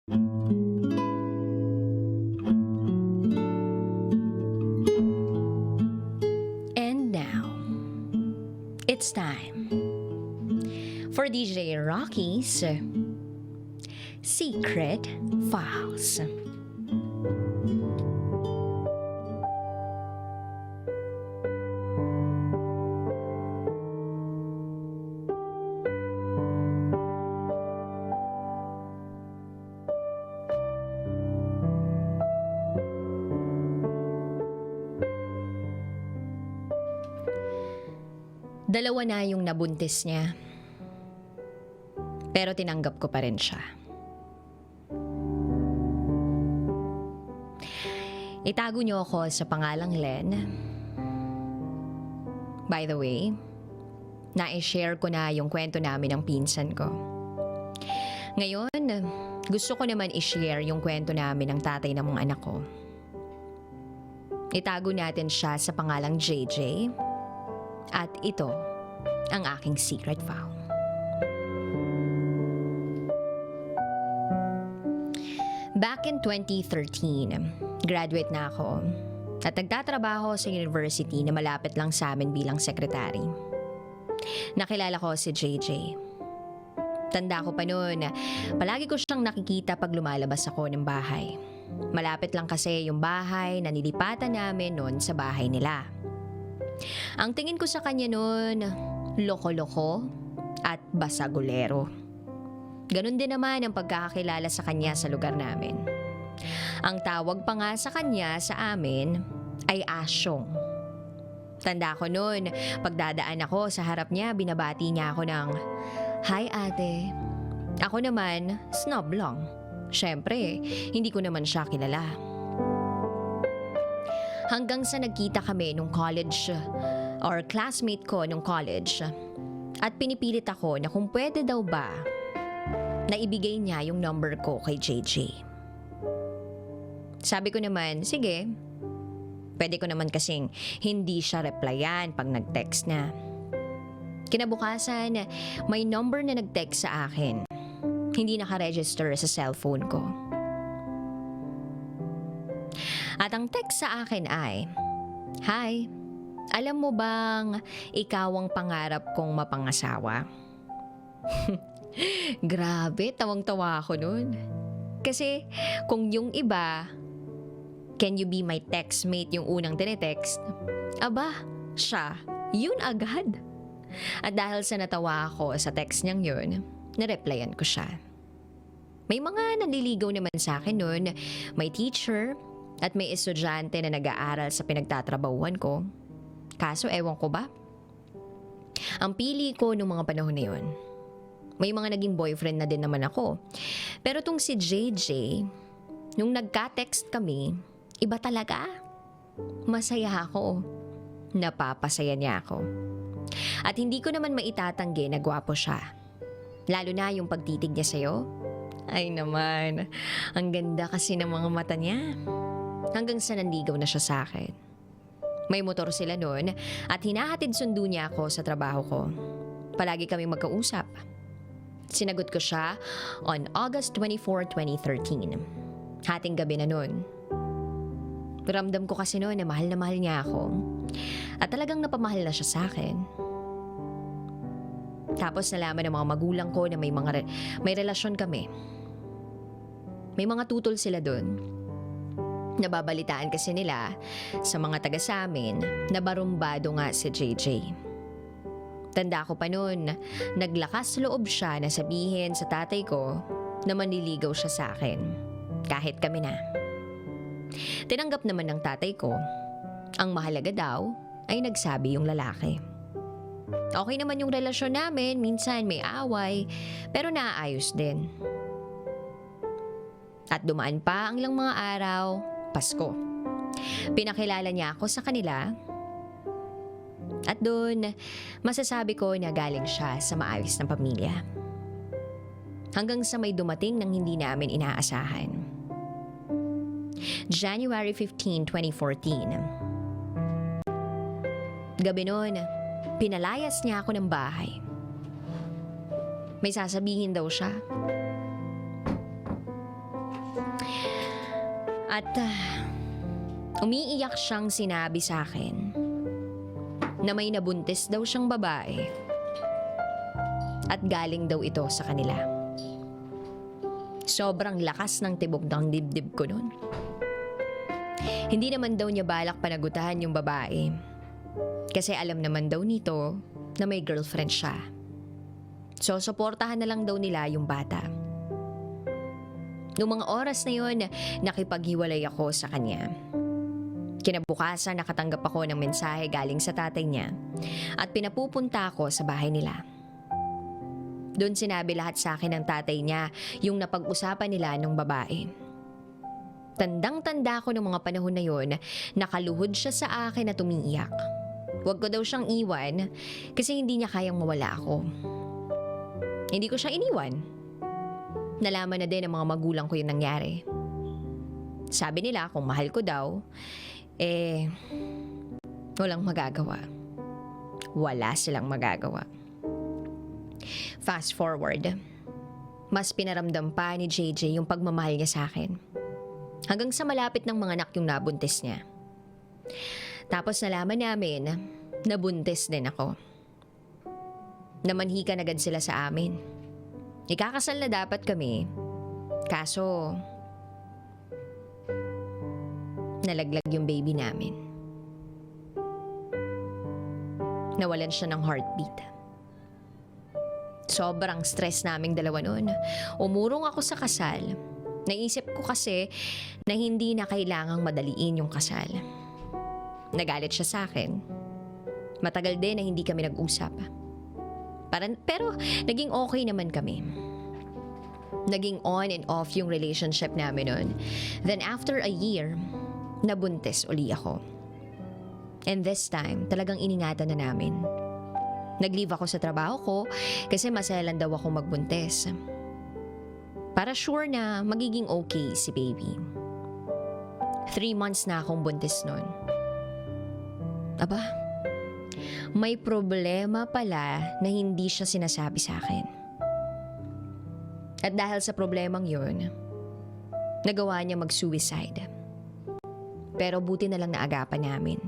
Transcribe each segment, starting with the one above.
And now, it's time for DJ Rocky's Secret Files. Dalawa na yung nabuntis niya. Pero tinanggap ko pa rin siya. Itago niyo ako sa pangalang Len. By the way, na-share ko na yung kwento namin ng pinsan ko. Ngayon, gusto ko naman i-share yung kwento namin ng tatay ng mga anak ko. Itago natin siya sa pangalang JJ. At ito ang aking secret file. Back in 2013, graduate na ako at nagtatrabaho sa university na malapit lang sa amin bilang sekretary. Nakilala ko si JJ. Tanda ko pa noon, palagi ko siyang nakikita pag lumalabas ako ng bahay. Malapit lang kasi yung bahay na nilipatan namin noon sa bahay nila. Ang tingin ko sa kanya noon, loko-loko at basagulero. Ganon din naman ang pagkakakilala sa kanya sa lugar namin. Ang tawag pa nga sa kanya sa amin ay Asyong. Tanda ko noon, pagdadaan ako sa harap niya, binabati niya ako ng, "Hi ate." Ako naman, snob lang. Syempre, hindi ko naman siya kilala. Hanggang sa nagkita kami nung college or classmate ko nung college at pinipilit ako na kung pwede daw ba na ibigay niya yung number ko kay JJ. Sabi ko naman, sige. Pwede ko naman kasing hindi siya replyan pag nag-text na. Kinabukasan, may number na nag-text sa akin. Hindi nakaregister sa cellphone ko. At ang text sa akin ay, "Hi, alam mo bang ikaw ang pangarap kong mapangasawa?" Grabe, tawang-tawa ako nun. Kasi kung yung iba, "Can you be my textmate?" yung unang tinetext, aba, siya, yun agad. At dahil sa natawa ako sa text niyang yun, nareplyan ko siya. May mga nanliligaw naman sa akin nun, may teacher, at may estudyante na nag-aaral sa pinagtatrabahuan ko. Kaso ewan ko ba? Ang pili ko nung mga panahon na yun. May mga naging boyfriend na din naman ako. Pero tong si JJ, nung nagka-text kami, iba talaga. Masaya ako. Napapasaya niya ako. At hindi ko naman maitatanggi na gwapo siya. Lalo na yung pagtitig niya sa'yo. Ay naman, ang ganda kasi ng mga mata niya. Hanggang sa nanligaw na siya sa akin. May motor sila noon at hinahatid sundo niya ako sa trabaho ko. Palagi kaming magkausap. Sinagot ko siya on August 24, 2013. Hating gabi na noon. Ramdam ko kasi noon na mahal niya ako. At talagang napamahal na siya sa akin. Tapos nalaman ng mga magulang ko na may relasyon kami. May mga tutol sila doon. Nababalitaan kasi nila sa mga taga sa amin na barumbado nga si JJ. Tanda ko pa noon, naglakas loob siya na sabihin sa tatay ko na manliligaw siya sa akin, kahit kami na. Tinanggap naman ng tatay ko. Ang mahalaga daw ay nagsabi yung lalaki. Okay naman yung relasyon namin, minsan may away, pero naaayos din. At dumaan pa ang ilang mga araw, Pasko. Pinakilala niya ako sa kanila. At doon, masasabi ko na galing siya sa maayos na pamilya. Hanggang sa may dumating ng hindi namin inaasahan. January 15, 2014. Gabi noon, pinalayas niya ako ng bahay. May sasabihin daw siya. At umiiyak siyang sinabi sa akin na may nabuntis daw siyang babae at galing daw ito sa kanila. Sobrang lakas ng tibok ng dibdib ko noon. Hindi naman daw niya balak panagutan yung babae kasi alam naman daw nito na may girlfriend siya. So, suportahan na lang daw nila yung bata. Noong mga oras na yun, nakipaghiwalay ako sa kanya. Kinabukasan, nakatanggap ako ng mensahe galing sa tatay niya at pinapupunta ako sa bahay nila. Doon sinabi lahat sa akin ng tatay niya yung napag-usapan nila ng babae. Tandang-tanda ko ng mga panahon na yun, nakaluhod siya sa akin at umiiyak. Huwag ko daw siyang iwan kasi hindi niya kayang mawala ako. Hindi ko siya iniwan. Nalaman na din ng mga magulang ko yung nangyari. Sabi nila kung mahal ko daw, walang magagawa. Wala silang magagawa. Fast forward, mas pinaramdam pa ni JJ yung pagmamahal niya sa akin. Hanggang sa malapit ng mga anak yung nabuntis niya. Tapos nalaman namin na buntis din ako. Namanhikan agad sila sa amin. Ikakasal na dapat kami. Kaso, nalaglag yung baby namin. Nawalan siya ng heartbeat. Sobrang stress naming dalawa noon. Umurong ako sa kasal. Naisip ko kasi na hindi na kailangang madaliin yung kasal. Nagalit siya sa akin. Matagal din na hindi kami nag-usap. Pero naging okay naman kami. Naging on and off yung relationship namin noon. Then after a year, nabuntis uli ako. And this time, talagang iningatan na namin. Nag-leave ako sa trabaho ko kasi maselan daw ako magbuntis. Para sure na magiging okay si baby. 3 months na akong buntis noon. Aba, may problema pala na hindi siya sinasabi sa akin. At dahil sa problemang yun, nagawa niya mag-suicide. Pero buti na lang naagapan namin.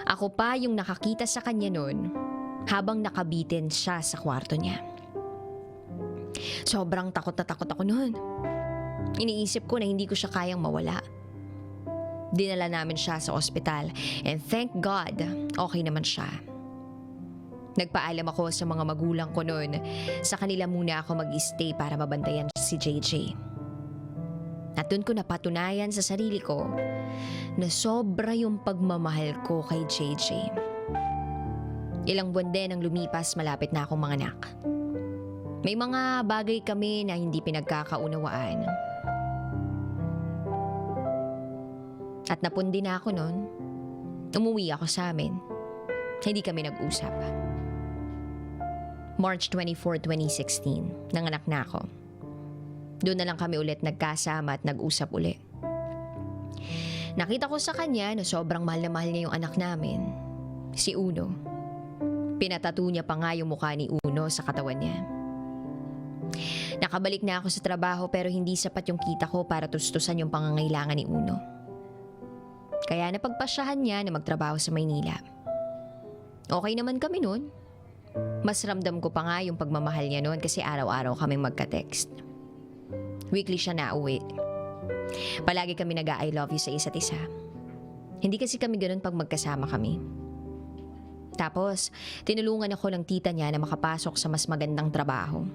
Ako pa yung nakakita sa kanya noon habang nakabitin siya sa kwarto niya. Sobrang takot na takot ako noon. Iniisip ko na hindi ko siya kayang mawala. Dinala namin siya sa ospital and thank God, okay naman siya. Nagpaalam ako sa mga magulang ko noon. Sa kanila muna ako mag-stay para mabantayan si JJ. At doon ko napatunayan sa sarili ko na sobra yung pagmamahal ko kay JJ. Ilang buwan din ang lumipas malapit na akong manganak. May mga bagay kami na hindi pinagkakaunawaan. At napundi na ako noon. Umuwi ako sa amin. Hindi kami nag-usap. March 24, 2016, nanganak na ako. Doon na lang kami ulit nagkasama at nag-usap ulit. Nakita ko sa kanya na sobrang mahal na mahal niya yung anak namin, si Uno. Pinatattoo niya pa nga yung mukha ni Uno sa katawan niya. Nakabalik na ako sa trabaho pero hindi sapat yung kita ko para tustusan yung pangangailangan ni Uno. Kaya napagpasyahan niya na magtrabaho sa Maynila. Okay naman kami noon. Mas ramdam ko pa nga yung pagmamahal niya noon kasi araw-araw kaming magka-text. Weekly siya nauwi. Palagi kami nag-I love you sa isa't isa. Hindi kasi kami ganun pag magkasama kami. Tapos, tinulungan ako ng tita niya na makapasok sa mas magandang trabaho.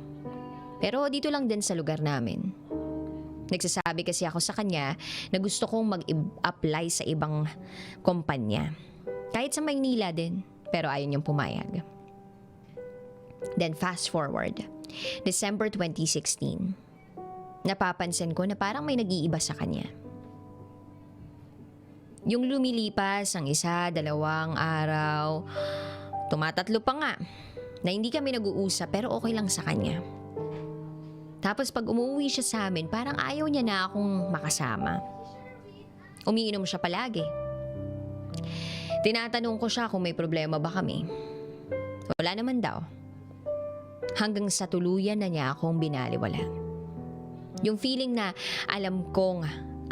Pero dito lang din sa lugar namin. Nagsasabi kasi ako sa kanya na gusto kong mag-apply sa ibang kumpanya. Kahit sa Maynila din, pero ayaw niyang pumayag. Then fast forward, December 2016. Napapansin ko na parang may nag-iiba sa kanya. Yung lumilipas ang 1, 2 araw, tumatatlo pa nga, na hindi kami nag-uusap pero okay lang sa kanya. Tapos pag umuwi siya sa amin, parang ayaw niya na akong makasama. Umiinom siya palagi. Tinatanong ko siya kung may problema ba kami. Wala naman daw. Hanggang sa tuluyan na niya akong binaliwala. Yung feeling na alam kong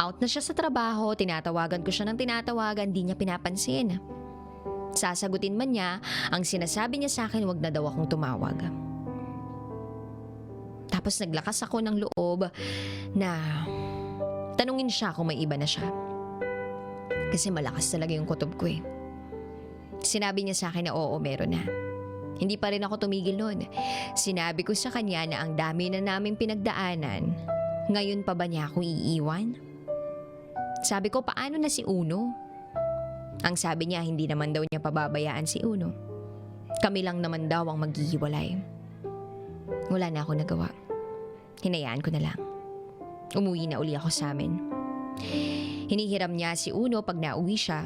Out na siya sa trabaho, tinatawagan ko siya ng tinatawagan, di niya pinapansin. Sasagutin man niya, ang sinasabi niya sa akin, wag na daw akong tumawag. Tapos naglakas ako ng loob na tanungin siya kung may iba na siya. Kasi malakas talaga yung kutob ko eh. Sinabi niya sa akin na oo, meron na. Hindi pa rin ako tumigil noon. Sinabi ko sa kanya na ang dami na naming pinagdaanan, ngayon pa ba niya ako iiwan? Sabi ko, paano na si Uno? Ang sabi niya, hindi naman daw niya pababayaan si Uno. Kami lang naman daw ang maghihiwalay. Wala na ako nagawa. Hinayaan ko na lang. Umuwi na uli ako sa amin. Hinihiram niya si Uno pag nauwi siya,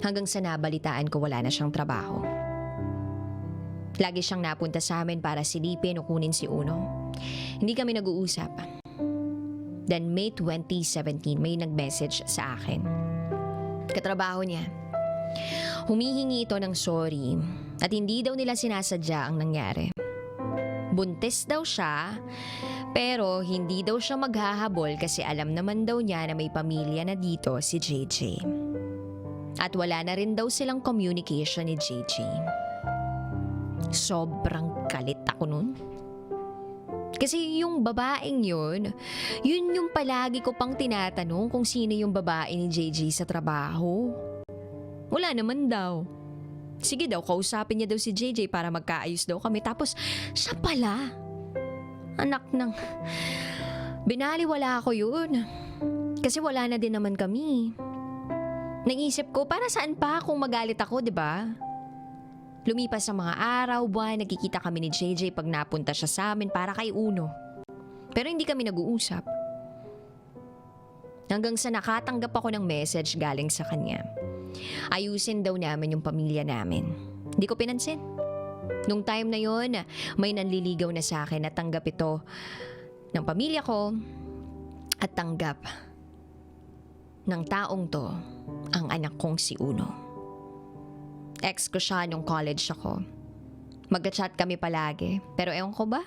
hanggang sa nabalitaan ko wala na siyang trabaho. Lagi siyang napunta sa amin para silipin o kunin si Uno. Hindi kami nag-uusap. Then May 2017, may nag-message sa akin. Katrabaho niya. Humihingi ito ng sorry at hindi daw nila sinasadya ang nangyari. Buntis daw siya, pero hindi daw siya maghahabol kasi alam naman daw niya na may pamilya na dito si JJ. At wala na rin daw silang communication ni JJ. Sobrang galit ako nun. Kasi yung babaeng yun yung palagi ko pang tinatanong kung sino yung babae ni JJ sa trabaho. Wala naman daw. Sige daw, kausapin niya daw si JJ para magkaayos daw kami. Tapos siya pala. Anak ng... Binaliwala ko yun. Kasi wala na din naman kami. Naisip ko, para saan pa kung magalit ako, di ba? Lumipas ang mga araw, buwan, nagkikita kami ni JJ pag napunta siya sa amin para kay Uno. Pero hindi kami nag-uusap. Hanggang sa nakatanggap ako ng message galing sa kanya. Ayusin daw namin yung pamilya namin. Hindi ko pinansin. Nung time na yon, may nanliligaw na sa akin na tanggap ito ng pamilya ko at tanggap ng taong to ang anak kong si Uno. Ex ko siya nung college ako. Mag-chat kami palagi. Pero ewan ko ba?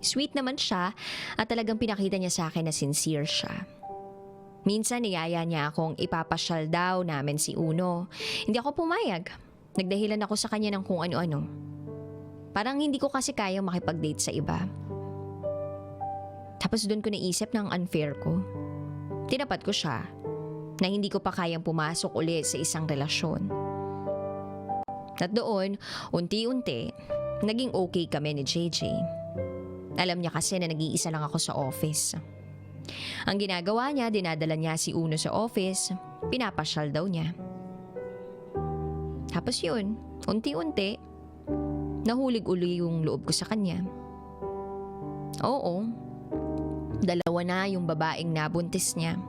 Sweet naman siya at talagang pinakita niya sa akin na sincere siya. Minsan niyaya niya akong ipapasyal daw namin si Uno. Hindi ako pumayag. Nagdahilan ako sa kanya ng kung ano-ano. Parang hindi ko kasi kayang makipag-date sa iba. Tapos doon ko naisip na ang unfair ko. Tinapat ko siya na hindi ko pa kayang pumasok uli sa isang relasyon. At doon, unti-unti, naging okay kami ni JJ. Alam niya kasi na nag-iisa lang ako sa office. Ang ginagawa niya, dinadala niya si Uno sa office, pinapasyal daw niya. Tapos yun, unti-unti, nahulig uli yung loob ko sa kanya. Oo, dalawa na yung babaeng nabuntis niya.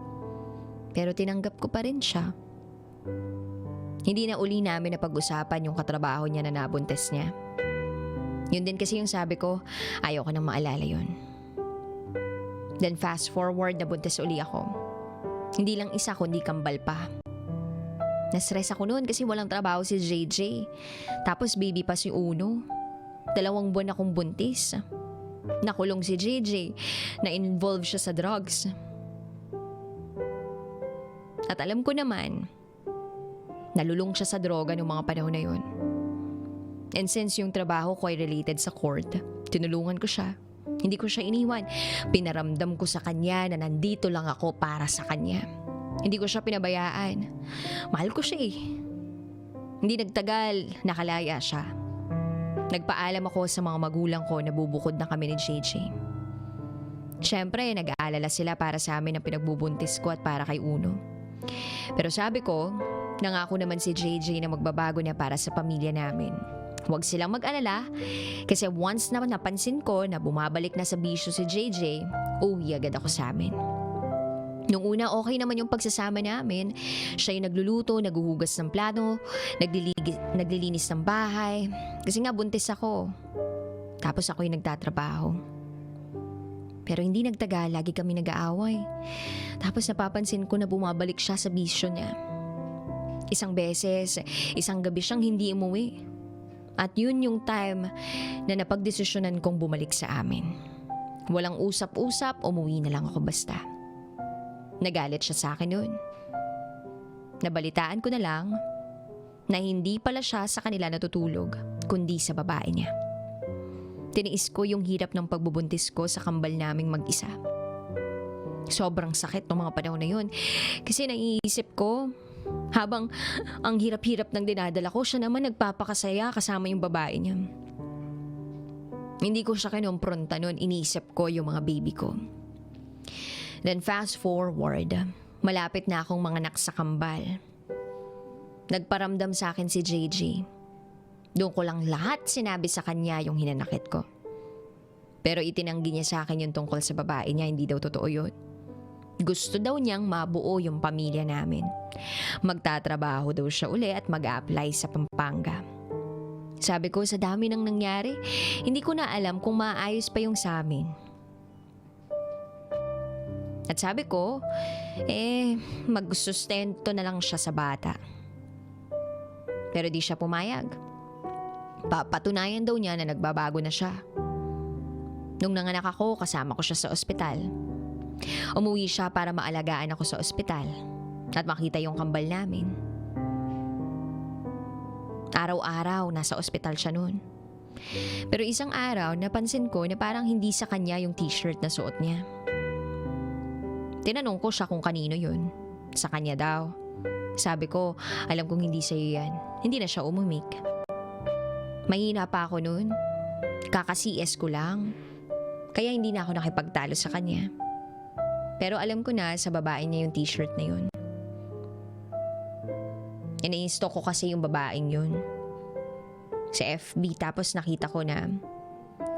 Pero tinanggap ko pa rin siya. Hindi na uli namin napag-usapan yung katrabaho niya na nabuntis niya. Yun din kasi yung sabi ko, ayaw ko nang maalala yun. Then fast forward, nabuntis uli ako. Hindi lang isa kundi kambal pa. Na-stress ako noon kasi walang trabaho si JJ. Tapos baby pa si Uno. 2 buwan akong buntis. Nakulong si JJ. Na-involve siya sa drugs. At alam ko naman, nalulong siya sa droga noong mga panahon na yun. And since yung trabaho ko ay related sa court, tinulungan ko siya. Hindi ko siya iniwan. Pinaramdam ko sa kanya na nandito lang ako para sa kanya. Hindi ko siya pinabayaan. Mahal ko siya eh. Hindi nagtagal, nakalaya siya. Nagpaalam ako sa mga magulang ko na bubukod na kami ni JJ. Siyempre, nag-aalala sila para sa amin ang pinagbubuntis ko at para kay Uno. Pero sabi ko, nangako naman si JJ na magbabago na para sa pamilya namin. Huwag silang mag-alala kasi once na napansin ko na bumabalik na sa bisyo si JJ, uwi agad ako sa amin. Nung una okay naman yung pagsasama namin. Siya yung nagluluto, naguhugas ng plano, naglilinis ng bahay. Kasi nga buntis ako. Tapos ako yung nagtatrabaho. Pero hindi nagtagal, lagi kami nag-aaway. Tapos napapansin ko na bumabalik siya sa bisyo niya. Isang beses, isang gabi siyang hindi umuwi. At yun yung time na napagdesisyonan kong bumalik sa amin. Walang usap-usap, umuwi na lang ako basta. Nagalit siya sa akin noon. Nabalitaan ko na lang na hindi pala siya sa kanila natutulog, kundi sa babae niya. Tiniis ko yung hirap ng pagbubuntis ko sa kambal naming mag-isa. Sobrang sakit ng mga panahon na yun. Kasi naiisip ko, habang ang hirap-hirap ng dinadala ko, siya naman nagpapakasaya kasama yung babae niya. Hindi ko siya kinompronta noon, iniisip ko yung mga baby ko. Then fast forward, malapit na akong manganak sa kambal. Nagparamdam sa akin si JJ. Doon ko lang lahat sinabi sa kanya yung hinanakit ko. Pero itinanggi niya sa akin yung tungkol sa babae niya, hindi daw totoo yun. Gusto daw niyang mabuo yung pamilya namin. Magtatrabaho daw siya uli at mag-a-apply sa Pampanga. Sabi ko, sa dami nang nangyari, hindi ko na alam kung maayos pa yung sa amin. At sabi ko, magsustento na lang siya sa bata. Pero di siya pumayag. Papatunayan daw niya na nagbabago na siya. Nung nanganak ako, kasama ko siya sa ospital. Umuwi siya para maalagaan ako sa ospital at makita yung kambal namin. Araw-araw nasa ospital siya noon. Pero isang araw, napansin ko na parang hindi sa kanya yung t-shirt na suot niya. Tinanong ko siya kung kanino yun. Sa kanya daw. Sabi ko, alam kong hindi sa'yo yan. Hindi na siya umumik. Mahina pa ako noon. Kaka-CS ko lang. Kaya hindi na ako nakipagtalo sa kanya. Pero alam ko na sa babae niya yung t-shirt na yun. Ina-install ko kasi yung babaeng yun sa FB, tapos nakita ko na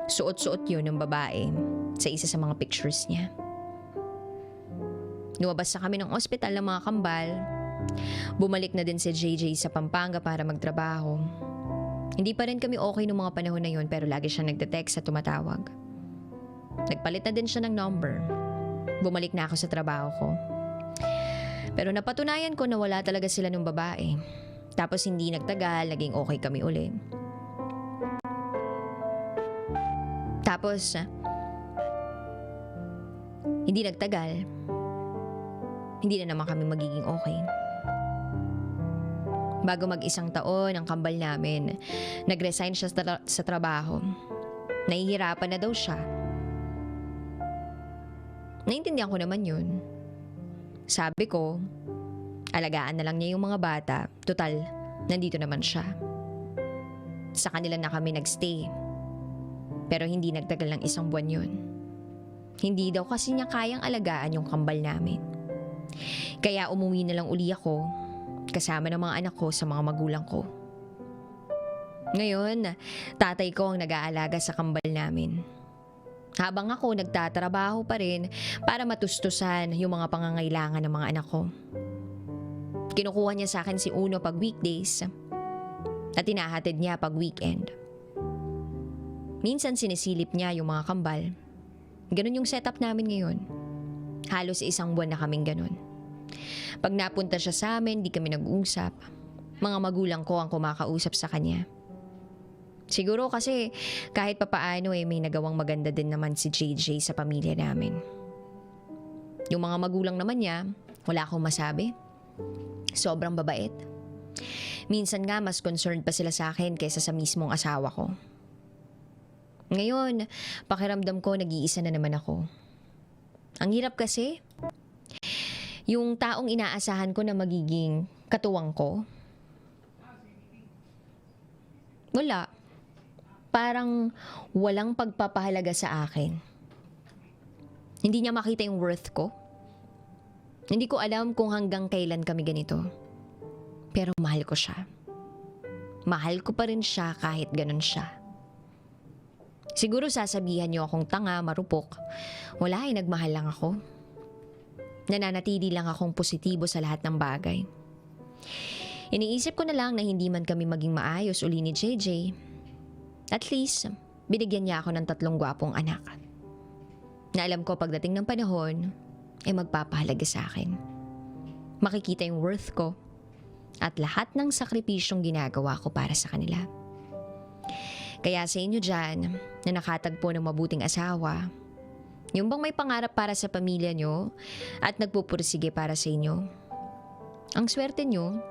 suot-suot yun ng babae sa isa sa mga pictures niya. Lumabas na kami ng ospital ng mga kambal. Bumalik na din si JJ sa Pampanga para magtrabaho. Hindi pa rin kami okay nung mga panahon na yun, pero lagi siya nagte-text at tumatawag. Nagpalit na din siya ng number. Bumalik na ako sa trabaho ko. Pero napatunayan ko na wala talaga sila nung babae. Tapos hindi nagtagal, naging okay kami uli. Tapos, hindi nagtagal, hindi na naman kami magiging okay. Bago mag-isang taon ang kambal namin, nag-resign siya sa trabaho. Nahihirapan na daw siya. Naintindihan ko naman yun. Sabi ko, alagaan na lang niya yung mga bata. Total, nandito naman siya. Sa kanila na kami nagstay. Pero hindi nagtagal ng 1 buwan yun. Hindi daw kasi niya kayang alagaan yung kambal namin. Kaya umuwi na lang uli ako, kasama ng mga anak ko sa mga magulang ko. Ngayon, tatay ko ang nag-aalaga sa kambal namin. Habang ako nagtatrabaho pa rin para matustusan yung mga pangangailangan ng mga anak ko. Kinukuha niya sa akin si Uno pag weekdays at tinahatid niya pag weekend. Minsan sinisilip niya yung mga kambal. Ganun yung setup namin ngayon. Halos 1 buwan na kaming ganun. Pag napunta siya sa amin, di kami nag-uusap. Mga magulang ko ang kumakausap sa kanya. Siguro kasi kahit papaano may nagawang maganda din naman si JJ sa pamilya namin. Yung mga magulang naman niya, wala akong masabi. Sobrang babait. Minsan nga mas concerned pa sila sa akin kaysa sa mismong asawa ko. Ngayon, pakiramdam ko nag-iisa na naman ako. Ang hirap kasi, yung taong inaasahan ko na magiging katuwang ko, wala. Parang walang pagpapahalaga sa akin. Hindi niya makita yung worth ko. Hindi ko alam kung hanggang kailan kami ganito. Pero mahal ko siya. Mahal ko pa rin siya kahit ganun siya. Siguro sasabihan niyo akong tanga, marupok. Wala, nagmahal lang ako. Nananatili lang akong positibo sa lahat ng bagay. Iniisip ko na lang na hindi man kami maging maayos uli ni JJ. At least, binigyan niya ako ng 3 gwapong anak. Na alam ko pagdating ng panahon, magpapahalaga sa akin. Makikita yung worth ko at lahat ng sakripisyong ginagawa ko para sa kanila. Kaya sa inyo dyan, na nakatagpo ng mabuting asawa, Yung bang may pangarap para sa pamilya nyo at nagpupursige para sa inyo. Ang swerte nyo,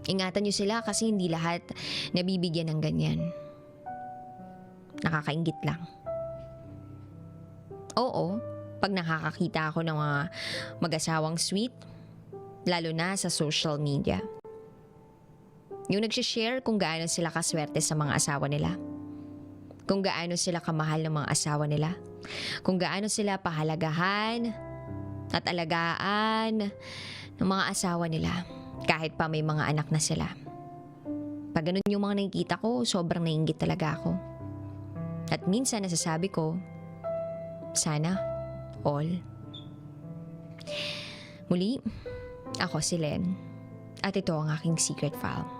ingatan nyo sila kasi hindi lahat nabibigyan ng ganyan. Nakakaingit lang. Oo, pag nakakakita ako ng mga mag-asawang sweet, lalo na sa social media. Yung nagsishare kung gaano sila kaswerte sa mga asawa nila. Kung gaano sila kamahal ng mga asawa nila. Kung gaano sila pahalagahan at alagaan ng mga asawa nila kahit pa may mga anak na sila. Pag ganun yung mga nakikita ko, sobrang naiinggit talaga ako. At minsan nasasabi ko, sana all. Muli, ako si Len at ito ang aking secret file.